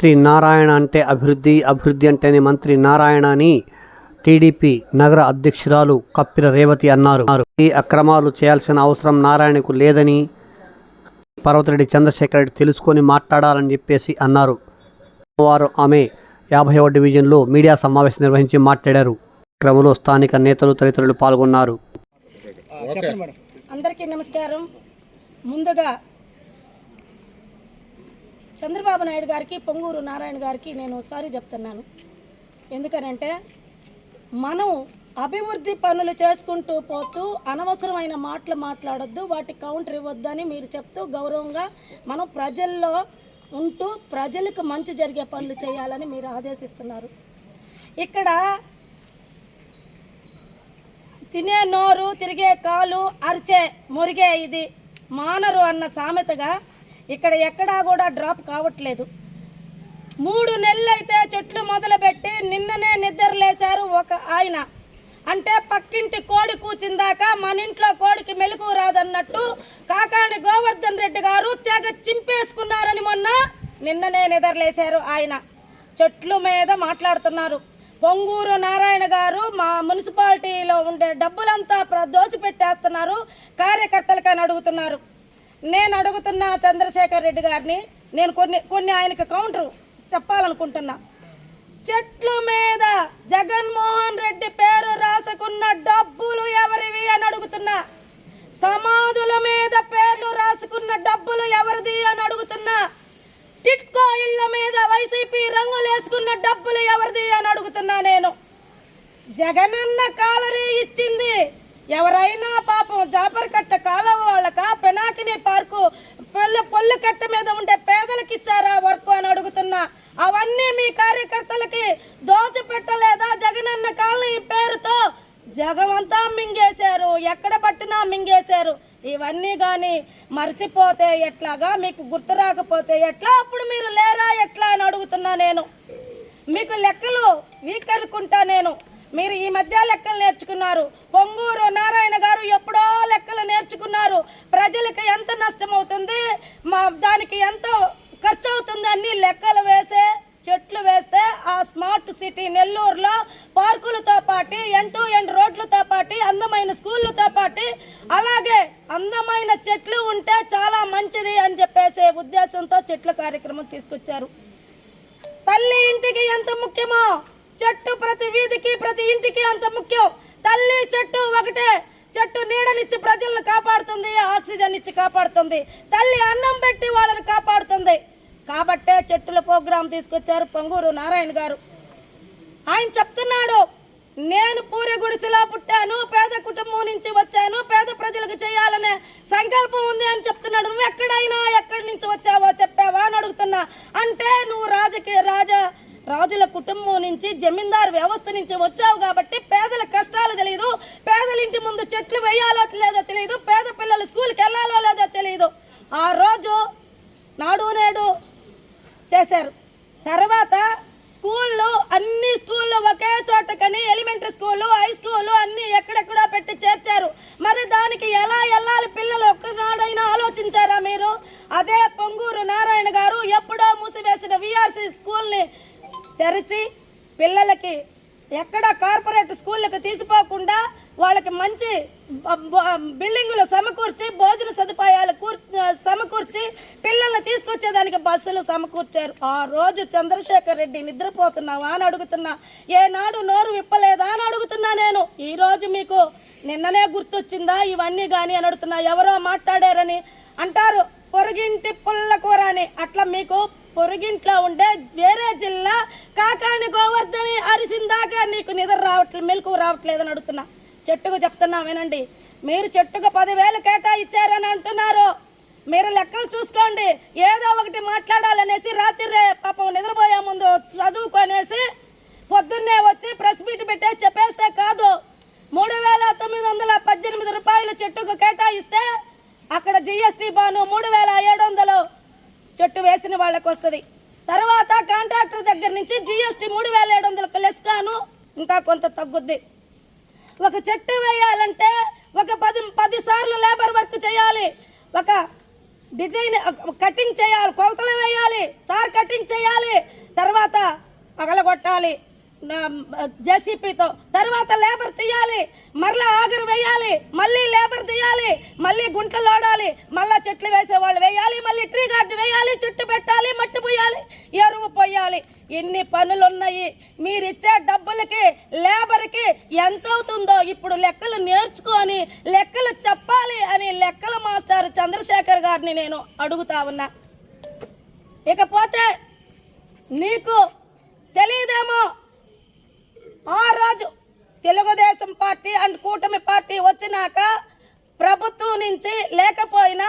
మంత్రి నారాయణ అంటే అభివృద్ధి, అభివృద్ధి అంటేనే మంత్రి నారాయణ అని టీడీపీ నగర అధ్యక్షురాలు కప్పిల రేవతి అన్నారు. ఈ అక్రమాలు చేయాల్సిన అవసరం నారాయణకు లేదని పర్వతిరెడ్డి చంద్రశేఖర్ రెడ్డి తెలుసుకొని మాట్లాడాలని చెప్పేసి అన్నారు. సోమవారం ఆమె 50వ డివిజన్లో మీడియా సమావేశం నిర్వహించి మాట్లాడారు. క్రమంలో స్థానిక నేతలు తదితరులు పాల్గొన్నారు. అందరికీ నమస్కారం. ముందుగా చంద్రబాబు నాయుడు గారికి, పొంగూరు నారాయణ గారికి నేను సారీ చెప్తున్నాను. ఎందుకనంటే మనం అభివృద్ధి పనులు చేసుకుంటూ పోతూ అనవసరమైన మాటలు మాట్లాడొద్దు, వాటి కౌంటర్ ఇవ్వద్దని మీరు చెప్తూ గౌరవంగా మనం ప్రజల్లో ఉంటూ ప్రజలకు మంచి జరిగే పనులు చేయాలని మీరు ఆదేశిస్తున్నారు. ఇక్కడ తినే నోరు, తిరిగే కాలు, అరిచే మురిగే ఇది మానరు అన్న సామెతగా ఇక్కడ ఎక్కడా కూడా డ్రాప్ కావట్లేదు. 3 నెలలు అయితే చెట్లు మొదలుపెట్టి నిన్ననే నిద్రలేశారు ఒక ఆయన. అంటే పక్కింటి కోడి కూర్చిందాక మన ఇంట్లో కోడికి మెలకు రాదన్నట్టు కాకాని గోవర్ధన్ రెడ్డి గారు తెగ చింపేసుకున్నారని నిన్ననే నిద్రలేశారు ఆయన. చెట్లు మీద మాట్లాడుతున్నారు. పొంగూరు నారాయణ గారు మా మున్సిపాలిటీలో ఉండే డబ్బులంతా దోచిపెట్టేస్తున్నారు, కార్యకర్తలకని అడుగుతున్నారు. నేను అడుగుతున్నా చంద్రశేఖర్ రెడ్డి గారిని, నేను కొన్ని ఆయనకు కౌంటర్ చెప్పాలనుకుంటున్నా. చెట్ల మీద జగన్మోహన్ రెడ్డి పేరు రాసుకున్న డబ్బులు ఎవరివి అని అడుగుతున్నా. సమాధుల మీద పేర్లు రాసుకున్న డబ్బులు ఎవరిది అని అడుగుతున్నా. టిట్కో ఇళ్ల మీద వైసీపీ రంగులు వేసుకున్న డబ్బులు ఎవరిది అని అడుగుతున్నా. నేను జగనన్న కాలనీ ఇచ్చింది ఎవరైనా పాపం జాపర్ కట్ట కాలవ వాళ్ళక, పెనాకిని పార్కు పొల్లు కట్ట మీద ఉండే పేదలకు ఇచ్చారా వర్క్ అని అడుగుతున్నా. అవన్నీ మీ కార్యకర్తలకి దోచిపెట్టలేదా? జగనన్న కాలనీ పేరుతో జగమంతా మింగేశారు, ఎక్కడ పట్టినా మింగేశారు. ఇవన్నీ కానీ మర్చిపోతే ఎట్లాగా, మీకు గుర్తు రాకపోతే ఎట్లా, అప్పుడు మీరు లేరా ఎట్లా అని అడుగుతున్నా. నేను మీకు లెక్కలు వీక్ అనుకుంటా. మీరు ఈ మధ్య లెక్కలు నేర్చుకున్నారు. పొంగూరు నారాయణ గారు ఎప్పుడో లెక్కలు నేర్చుకున్నారు. ప్రజలకు ఎంత నష్టం అవుతుంది, దానికి ఎంత ఖర్చు అవుతుంది అన్ని లెక్కలు చెట్లు వేస్తే ఆ స్మార్ట్ సిటీ నెల్లూరులో పార్కులతో పాటు ఎండ్ రోడ్లతో పాటు అందమైన స్కూళ్ళతో పాటు అలాగే అందమైన చెట్లు ఉంటే చాలా మంచిది అని చెప్పేసే ఉద్దేశంతో చెట్ల కార్యక్రమం తీసుకొచ్చారు. తల్లి ఇంటికి ఎంత ముఖ్యమో చెట్టు ప్రతి వీధికి ప్రతి ఇంటికి అంత ముఖ్యం. తల్లి చెట్టు ఒకటే. చెట్టు నీడనిచ్చి ప్రజలను కాపాడుతుంది, ఆక్సిజన్ ఇచ్చి కాపాడుతుంది. తల్లి అన్నం పెట్టి వాళ్ళని కాపాడుతుంది. కాబట్టే చెట్టుల ప్రోగ్రాం తీసుకొచ్చారు పొంగూరు నారాయణ గారు. ఆయన చెప్తున్నాడు, నేను పూరి గుడిసెలా పుట్టాను, పేద కుటుంబం నుంచి వచ్చాను, పేద ప్రజలకు చేయాలనే సంకల్పం ఉంది అని చెప్తున్నాడు. నువ్వు ఎక్కడి నుంచి వచ్చావో చెప్పావా అని అడుగుతున్నా. అంటే నువ్వు రాజుల కుటుంబం నుంచి, జమీందారు వ్యవస్థ నుంచి వచ్చావు కాబట్టి పేదల కష్టాలు తెలియదు, పేదల ఇంటి ముందు చెట్లు వేయాలో లేదో తెలియదు, పేద పిల్లలు స్కూల్కి వెళ్ళాలో లేదో తెలియదు. ఆ రోజు నాడు నేడు చేశారు. తర్వాత అన్ని స్కూళ్ళు ఒకే చోటకని ఎలిమెంటరీ స్కూళ్ళు, హై స్కూళ్ళు అన్ని ఎక్కడెక్కడా పెట్టి చేర్చారు. మరి దానికి ఎలా వెళ్ళాలి పిల్లలు ఒక్కనాడైనా ఆలోచించారా మీరు? అదే పొంగూరు నారాయణ గారు ఎప్పుడో మూసివేసిన విఆర్సి స్కూల్ని తెరిచి పిల్లలకి ఎక్కడ కార్పొరేట్ స్కూళ్ళకి తీసిపోకుండా వాళ్ళకి మంచి బిల్డింగులు సమకూర్చి, భోజన సదుపాయాలు సమకూర్చి, పిల్లల్ని తీసుకొచ్చేదానికి బస్సులు సమకూర్చారు. ఆ రోజు చంద్రశేఖర్ రెడ్డి నిద్రపోతున్నావా అని అడుగుతున్నా. ఏనాడు నోరు విప్పలేదా అని అడుగుతున్నా. నేను ఈరోజు మీకు నిన్ననే గుర్తొచ్చిందా ఇవన్నీ కానీ అని అడుగుతున్నా. ఎవరో మాట్లాడారని అంటారు, పొరుగింటి పుల్లకూర అని. అట్లా మీకు పొరుగింట్లో ఉండే వేరే జిల్లా కాకాని గోవర్ధని అరిసిందాకా నీకు నిద్ర రావట్లేదు, మెలకు రావట్లేదని అడుగుతున్నా. చెట్టుకు చెప్తున్నా వినండి. మీరు చెట్టుకు 10,000 కేటాయించారని అంటున్నారు. మీరు లెక్కలు చూసుకోండి. ఏదో ఒకటి మాట్లాడాలనేసి రాత్రి పాపం నిద్రపోయే ముందు చదువుకొనేసి పొద్దున్నే వచ్చి ప్రెస్ మీట్ పెట్టేసి చెప్పేస్తే కాదు. 3,918 రూపాయలు చెట్టుకు కేటాయిస్తే అక్కడ జిఎస్టీ బాను 3,700 చెట్టు వేసిన వాళ్ళకి వస్తుంది. తర్వాత కాంట్రాక్టర్ దగ్గర నుంచి జిఎస్టీ 3,700 లెస్ గాను ఇంకా కొంత తగ్గుద్ది. ఒక చెట్టు వేయాలంటే ఒక 10 సార్లు లేబర్ వర్క్ చేయాలి. ఒక డిజైన్ కటింగ్ చేయాలి, కొలతలు వేయాలి, సార్ కటింగ్ చేయాలి, తర్వాత పగలగొట్టాలి జేసీపీతో, తర్వాత లేబర్ తీయాలి, మరలా ఆగరు వేయాలి, మళ్ళీ లేబర్ తీయాలి, మళ్ళీ గుంటలు ఓడాలి, మళ్ళీ చెట్లు వేసే వాళ్ళు వేయాలి, మళ్ళీ ట్రీ గార్డు వేయాలి, చెట్టు పెట్టాలి, మట్టి పోయాలి, ఎరువు పోయాలి. ఇన్ని పనులున్నాయి. మీరిచ్చే డబ్బులకి లేబర్కి ఎంత అవుతుందో ఇప్పుడు లెక్కలు నేర్చుకొని లెక్కలు చెప్పాలి అని లెక్కల మాస్టర్ చంద్రశేఖర్ గారిని నేను అడుగుతా ఉన్నా. ఇకపోతే నీకు తెలియదేమో, ఆ రోజు తెలుగుదేశం పార్టీ అండ్ కూటమి పార్టీ వచ్చినాక ప్రభుత్వం నుంచి లేకపోయినా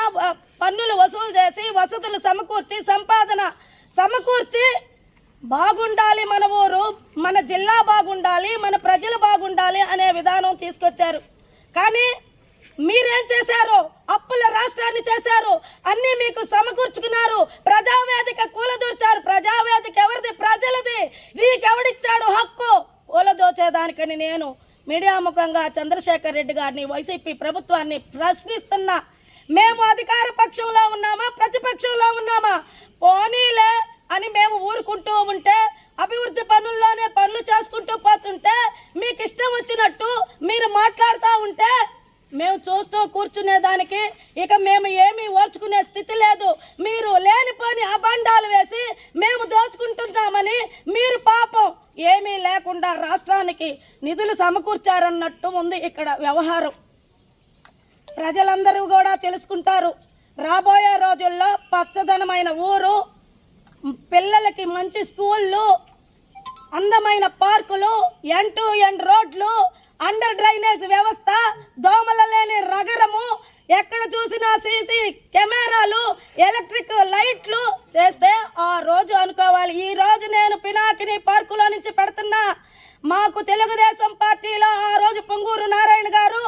పన్నులు వసూలు చేసి వసతులు సమకూర్చి సంపాదన సమకూర్చి బాగుండాలి, మన ఊరు మన జిల్లా బాగుండాలి, మన ప్రజలు బాగుండాలి అనే విధానం తీసుకొచ్చారు. కానీ మీరేం చేశారు? అప్పుల రాష్ట్రాన్ని చేశారు, అన్నీ మీకు సమకూర్చుకున్నారు, ప్రజావేదిక కూలదూర్చారు. ప్రజావేదిక ఎవరిది? ప్రజలది. నీకెవడిచ్చాడు హక్కు కూలదోచేదానికని నేను మీడియా ముఖంగా చంద్రశేఖర్ రెడ్డి గారిని, వైసీపీ ప్రభుత్వాన్ని ప్రశ్నిస్తున్నా. మేము అధికార పక్షంలో ఉన్నామా, ప్రతిపక్షంలో ఉన్నామా? పోనీలే అని మేము ఊరుకుంటూ ఉంటే, అభివృద్ధి పనుల్లోనే పనులు చేసుకుంటూ పోతుంటే, మీకు ఇష్టం వచ్చినట్టు మీరు మాట్లాడుతూ ఉంటే మేము చూస్తూ కూర్చునేదానికి ఇక మేము ఏమీ ఓర్చుకునే స్థితి లేదు. మీరు లేనిపోని అబండాలు వేసి మేము దోచుకుంటున్నామని మీరు పాపం ఏమీ లేకుండా రాష్ట్రానికి నిధులు సమకూర్చారన్నట్టు ఉంది ఇక్కడ వ్యవహారం. ప్రజలందరూ కూడా తెలుసుకుంటారు. రాబోయే రోజుల్లో పచ్చదనమైన ఊరు, పిల్లలకి మంచి స్కూళ్ళు, అందమైన పార్కులు, ఎండ్ టు ఎండ్ రోడ్లు, అండర్ డ్రైనేజ్ వ్యవస్థ, దోమల లేని నగరము, ఎక్కడ చూసినా సీసీ కెమెరాలు, ఎలక్ట్రిక్ లైట్లు చేస్తే ఆ రోజు అనుకోవాలి. ఈ రోజు నేను పినాకిని పార్కులో నుంచి పెడుతున్నా. మాకు తెలుగుదేశం పార్టీలో ఆ రోజు పొంగూరు నారాయణ గారు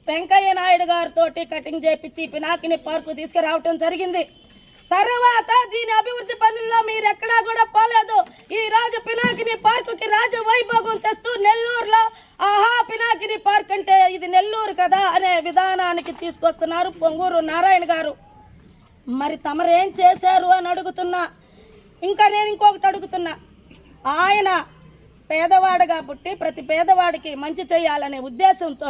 వెంకయ్య నాయుడు గారితో కటింగ్ చేపించి పినాకిని పార్కు తీసుకురావటం జరిగింది. తర్వాత దీని అభివృద్ధి పనుల్లో మీరు ఎక్కడా కూడా పోలేదు. ఈ రోజు పినాకిని పార్కుకి రాజ వైభోగం తెస్తూ నెల్లూరులో ఆహా పినాకిని పార్క్ అంటే ఇది నెల్లూరు కదా అనే విధానానికి తీసుకొస్తున్నారు పొంగూరు నారాయణ గారు. మరి తమరేం చేశారు అని అడుగుతున్నా. ఇంకా నేను ఇంకొకటి అడుగుతున్నా. ఆయన పేదవాడుగా పుట్టి ప్రతి పేదవాడికి మంచి చేయాలనే ఉద్దేశంతో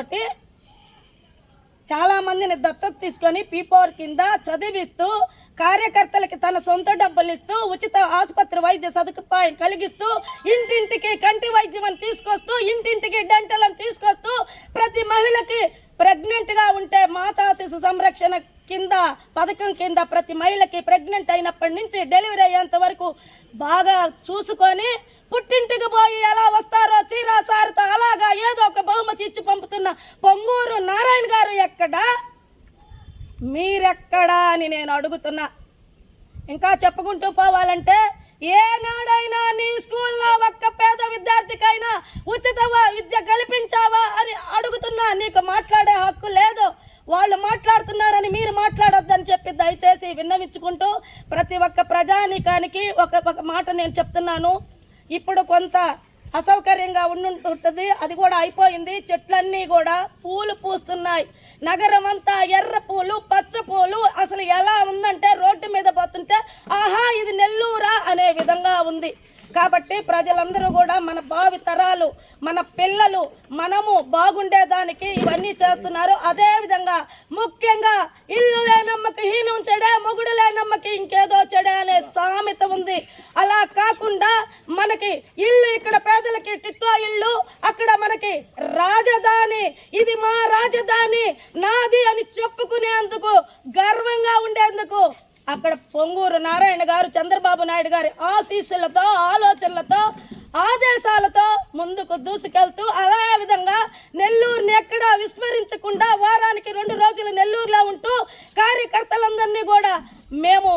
చాలామందిని దత్తత తీసుకొని పీపోర్ కింద చదివిస్తూ, కార్యకర్తలకి తన సొంత డబ్బులు ఇస్తూ, ఉచిత ఆసుపత్రి వైద్య సదుపాయం కలిగిస్తూ, ఇంటింటికి కంటి వైద్యం అని తీసుకొస్తూ, ఇంటింటికి డెంటల్ అని తీసుకొస్తూ, ప్రతి మహిళకి ప్రెగ్నెంట్గా ఉంటే మాతా శిశు సంరక్షణ కింద పథకం కింద ప్రతి మహిళకి ప్రెగ్నెంట్ అయినప్పటి నుంచి డెలివరీ అయ్యేంత వరకు బాగా చూసుకొని, పుట్టింటికి పోయి ఎలా వస్తారో చీరా సారుతో అలాగా ఏదో ఒక బహుమతి ఇచ్చి పంపుతున్న పొంగూరు నారాయణ గారు ఎక్కడా, మీరెక్కడా అని నేను అడుగుతున్నా. ఇంకా చెప్పుకుంటూ పోవాలంటే, ఏనాడైనా నీ స్కూల్లో ఒక్క పేద విద్యార్థికైనా ఉచిత విద్య కల్పించావా అని అడుగుతున్నా. నీకు మాట్లాడే హక్కు లేదు. వాళ్ళు మాట్లాడుతున్నారని మీరు మాట్లాడొద్దని చెప్పి దయచేసి విన్నవించుకుంటూ ప్రతి ఒక్క ప్రజానీకానికి ఒక మాట నేను చెప్తున్నాను. ఇప్పుడు కొంత అసౌకర్యంగా ఉంటుంది, అది కూడా అయిపోయింది. చెట్లన్నీ కూడా పూలు పూస్తున్నాయి. నగరం అంతా ఎర్ర పూలు, పచ్చ పూలు. అసలు ఎలా ఉందంటే రోడ్డు మీద పోతుంటే ఆహా ఇది నెల్లూరా అనే విధంగా ఉంది. కాబట్టి ప్రజలందరూ కూడా మన భావి తరాలు, మన పిల్లలు, మనము బాగుండేదానికి ఇవన్నీ చేస్తున్నారు. అదేవిధంగా ముఖ్యంగా ఇల్లు లేనమ్మకి హీనం చెడే, మొగుడు లేనమ్మకి ఇంకేదో చెడే అనే సామెత ఉంది. అలా కాకుండా మనకి ఇల్లు ఇక్కడ పేదలకి టిట్టో ఇల్లు, అక్కడ మనకి రాజధాని, ఇది మా రాజధాని నాది అని చెప్పుకునేందుకు, గర్వంగా ఉండేందుకు అక్కడ పొంగూరు నారాయణ గారు చంద్రబాబు నాయుడు గారి ఆశీస్సులతో, ఆలోచనలతో, ఆదేశాలతో ముందుకు దూసుకెళ్తూ, అలా విధంగా నెల్లూరుని ఎక్కడా విస్మరించకుండా వారానికి 2 రోజులు నెల్లూరులో ఉంటూ కార్యకర్తలందరినీ కూడా మేము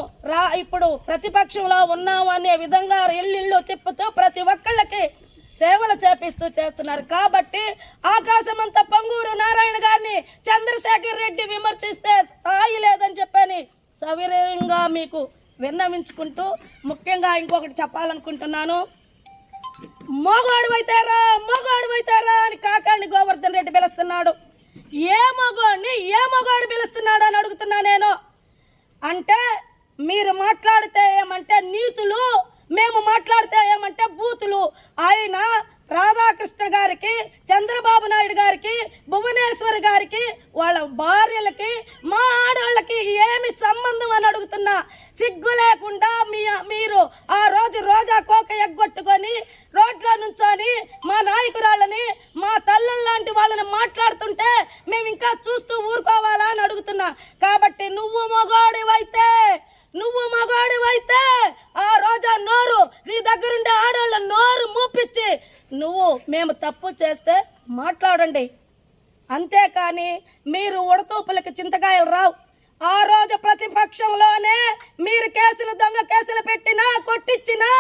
ఇప్పుడు ప్రతిపక్షంలో ఉన్నాము అనే విధంగా ఇల్లు తిప్పుతూ ప్రతి ఒక్కళ్ళకి సేవలు చేపిస్తూ చేస్తున్నారు. కాబట్టి ఆకాశమంతా పొంగూరు నారాయణ గారిని చంద్రశేఖర్ రెడ్డి విమర్శిస్తే స్థాయి లేదని చెప్పని సవినయంగా మీకు విన్నవించుకుంటూ, ముఖ్యంగా ఇంకొకటి చెప్పాలనుకుంటున్నాను. మోగాడు వైతారా అని కాకాణి గోవర్ధన్ రెడ్డి పిలుస్తున్నాడు. ఏ మోగాడు పిలుస్తున్నాడు అని అడుగుతున్నా నేను. అంటే మీరు మాట్లాడితే ఏమంటే నీతులు, మేము మాట్లాడితే ఏమంటే బూతులు. ఆయన రాధాకృష్ణ గారికి, చంద్రబాబు నాయుడు గారికి, భువనేశ్వర్ గారికి, వాళ్ళ భార్యలకి, మా ఆడవాళ్ళకి ఏమి సంబంధం అని అడుగుతున్నా. సిగ్గు లేకుండా మీరు ఆ రోజు రోజా కోక ఎగ్గొట్టుకొని రోడ్లో నుంచొని మా నాయకురాళ్ళని, మా తల్లుల లాంటి వాళ్ళని మాట్లాడుతుంటే మేము ఇంకా చూస్తూ ఊరుకోవాలా అని అడుగుతున్నా. కాబట్టి నువ్వు మగాడివైతే ఆ రోజా నోరు, నీ దగ్గరుండే ఆడవాళ్ళ నోరు మూపించి నువ్వు మేము తప్పు చేస్తే మాట్లాడండి. అంతేకాని మీరు ఉడతూపులకి చింతకాయలు రావు. ఆ రోజు ప్రతిపక్షంలోనే మీరు దొంగ కేసులు పెట్టినా కొట్టించినా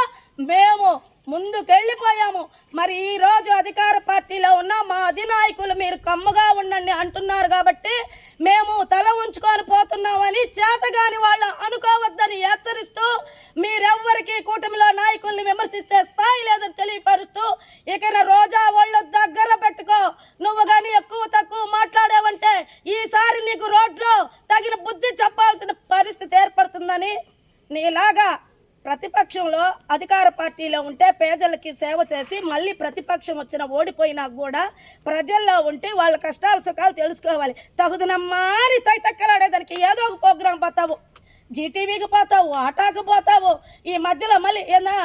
మేము ముందుకెళ్ళిపోయాము. మరి ఈరోజు అధికార పార్టీలో ఉన్న మా అధినాయకులు మీరు కమ్ముగా ఉండండి అంటున్నారు కాబట్టి మేము తల ఉంచుకొని పోతున్నామని చేతగాని వాళ్ళు అనుకోవద్దని హెచ్చరిస్తూ, మీరెవ్వరికి కూటమిలో నాయకుల్ని విమర్శిస్తే స్థాయి లేదని తెలియపరుస్తూ, ఇక రోజా వాళ్ళు దగ్గర పెట్టుకో. నువ్వు కానీ ఎక్కువ తక్కువ మాట్లాడావంటే ఈసారి నీకు రోడ్లో తగిన బుద్ధి చెప్పాల్సిన పరిస్థితి ఏర్పడుతుందని. నీలాగా ప్రతిపక్షంలో అధికార పార్టీలో ఉంటే పేదలకి సేవ చేసి మళ్ళీ ప్రతిపక్షం వచ్చిన ఓడిపోయినా కూడా ప్రజల్లో ఉంటే వాళ్ళ కష్టాలు సుఖాలు తెలుసుకోవాలి. తగుదనమ్మా అని తైతక్కలాడేదానికి ఏదో ఒక ప్రోగ్రాం పోతావు, జీటీవీకి పోతావు, ఆటాకు పోతావు. ఈ మధ్యలో మళ్ళీ ఏనా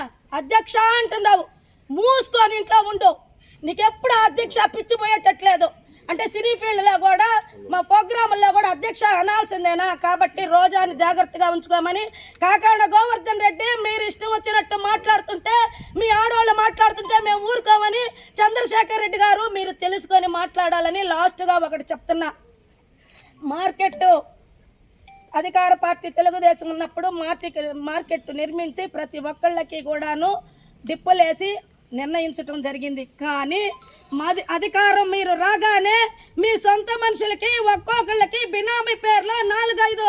అధ్యక్ష అంటున్నావు. మూసుకొని ఇంట్లో ఉండు. నీకెప్పుడు అధ్యక్ష పిచ్చిపోయేటట్లేదు. అంటే సినీ ఫీల్డ్లో కూడా మా ప్రోగ్రాముల్లో కూడా అధ్యక్ష అనాల్సిందేనా? కాబట్టి రోజాని జాగ్రత్తగా ఉంచుకోమని. కాకాడ గోవర్ధన్ రెడ్డి మీరు ఇష్టం వచ్చినట్టు మాట్లాడుతుంటే, మీ ఆడవాళ్ళు మాట్లాడుతుంటే మేము ఊరుకోమని. చంద్రశేఖర్ రెడ్డి గారు మీరు తెలుసుకొని మాట్లాడాలని లాస్ట్గా ఒకటి చెప్తున్నా. మార్కెట్ అధికార పార్టీ తెలుగుదేశం ఉన్నప్పుడు మార్కెట్ నిర్మించి ప్రతి ఒక్కళ్ళకి కూడాను డిప్పులేసి నిర్ణయించటం జరిగింది. కానీ మాది అధికారం మీరు రాగానే మీ సొంత మనుషులకి ఒక్కొక్కళ్ళకి బినామీ పేర్లో 4-5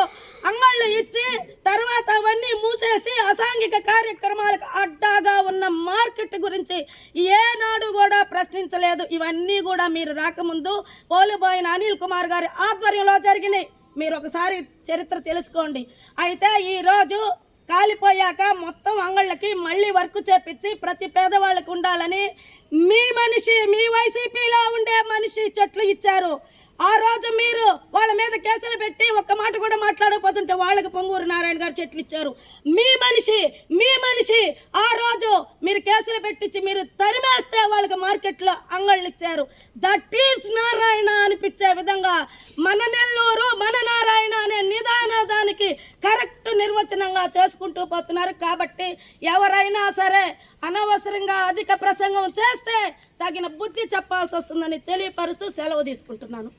అంగళ్ళు ఇచ్చి తర్వాత అవన్నీ మూసేసి అసాంఘిక కార్యక్రమాలకు అడ్డాగా ఉన్న మార్కెట్ గురించి ఏనాడు కూడా ప్రశ్నించలేదు. ఇవన్నీ కూడా మీరు రాకముందు పోలుబోయిన అనిల్ కుమార్ గారి ఆధ్వర్యంలో జరిగినాయి. మీరు ఒకసారి చరిత్ర తెలుసుకోండి. అయితే ఈరోజు కాలిపోయాక మొత్తం అంగళ్ళకి మళ్ళీ వర్క్ చేపించి ప్రతి పేదవాళ్ళకి ఉండాలని మీ వైసీపీలో ఉండే మనిషి చెట్లు ఇచ్చారు. ఆ రోజు మీరు వాళ్ళ మీద కేసులు పెట్టి ఒక్క మాట కూడా మాట్లాడకపోతుంటే వాళ్ళకి పొంగూరు నారాయణ గారు చెట్లు ఇచ్చారు. మీ మనిషి ఆ రోజు మీరు కేసులు పెట్టించి మీరు తరిమేస్తే వాళ్ళకి మార్కెట్లో అంగళ్ళు ఇచ్చారు. దట్ ఈస్ నారాయణ అనిపించే విధంగా మన నెల్లూరు మన నారాయణ అనే నిదానాదానికి కరెక్ట్ నిర్వచనంగా చేసుకుంటూ పోతున్నారు. కాబట్టి ఎవరైనా సరే అనవసరంగా అధిక ప్రసంగం చేస్తే తగిన బుద్ధి చెప్పాల్సి వస్తుందని తెలియపరుస్తూ సెలవు తీసుకుంటున్నాను.